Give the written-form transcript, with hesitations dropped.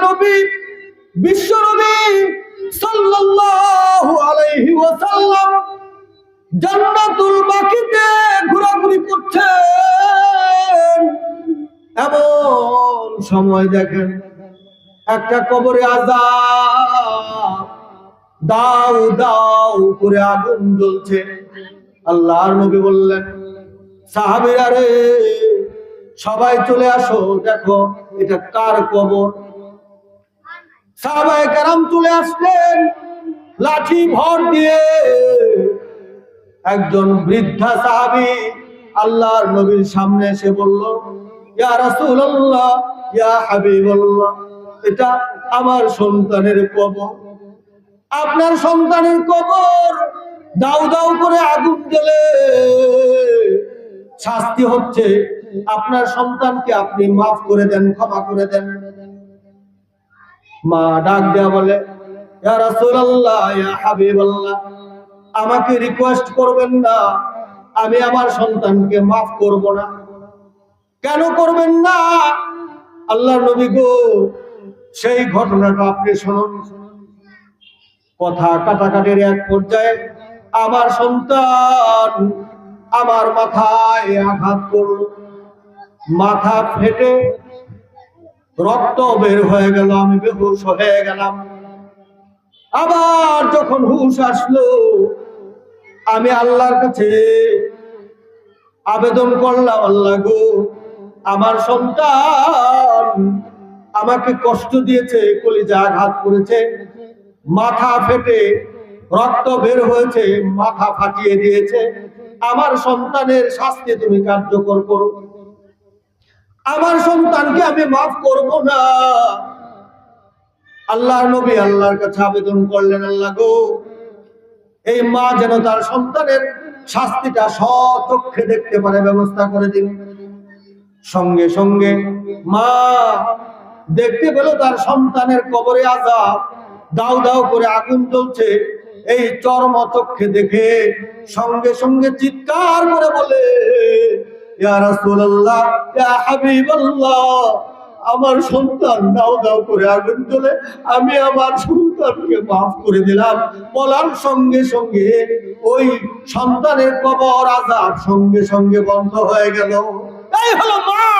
নবী বিশ্ব নবী সাল্লাল্লাহু আলাইহি ওয়াসাল্লাম জান্নাতুল বাকিতে ঘোরাঘুরি করছেন। এমন সময় দেখেন একটা কবরে আযাব, দাউ দাউ করে আগুন জ্বলছে। আল্লাহর নবী বললেন, সাহাবীরা রে, সবাই চলে আসো, দেখো এটা কার কবর। সাহাবায়ে কেরাম চলে আসলেন লাঠি ভর দিয়ে। একজন বৃদ্ধা সাহাবী আল্লাহর নবীর সামনে এসে বলল, ইয়া রাসূলুল্লাহ, ইয়া হাবিবাল্লাহ, এটা আমার সন্তানের কবর। আপনার সন্তানের কবর, দাউ দাউ করে আগুন জ্বলে শাস্তি হচ্ছে। আপনার সন্তানকে আপনি মাফ করে দেন, ক্ষমা করে দেন। মা ডাক দেয়া বলে, ইয়া রাসূলুল্লাহ, ইয়া হাবিবাল্লাহ, আমাকে রিকোয়েস্ট করবেন না, আমি আমার সন্তানকে মাফ করব না। কেন করবেন না? আল্লাহর নবী গো, সেই ঘটনাটা আপনি শুনুন। কথা কাটাকাটির এক পর্যায়ে আমার সন্তান আমার মাথায় আঘাত করল, মাথা ফেটে রক্ত বের হয়ে গেল, আমি বেহুশ হয়ে গেলাম। আবার যখন হুঁশ আসলো, আমি আল্লাহর কাছে আবেদন করলাম, আল্লাহ গো, আমার সন্তান আমাকে কষ্ট দিয়েছে, কলিজা আঘাত করেছে, মাথা ফেটে রক্ত বের হয়েছে, মাথা ফাটিয়ে দিয়েছে। আমার সন্তানের শাস্তি তুমি কার্যকর করো, আমার সন্তানকে আমি মাফ করব না। আল্লাহর নবী আল্লাহর কাছে আবেদন করলেন, আল্লাহ গো, এই মা যেন তার সন্তানের শাস্তিটা স্বচক্ষে দেখতে পারে, ব্যবস্থা করে দিন। সঙ্গে সঙ্গে মা দেখতে পেল তার সন্তানের কবরে আযাব, দাউ দাউ করে আগুন জ্বলছে। এই চরম চক্ষে দেখে সঙ্গে সঙ্গে চিৎকার করে বলে, ইয়া রাসূলুল্লাহ, ইয়া হাবিবাল্লাহ, আমার সন্তান দাউ দাউ করে আগুন জ্বলে, আমি আমার সন্তানকে মাফ করে দিলাম। বলার সঙ্গে সঙ্গে ওই সন্তানের কবর আযাব সঙ্গে সঙ্গে বন্ধ হয়ে গেল। এই হলো মা।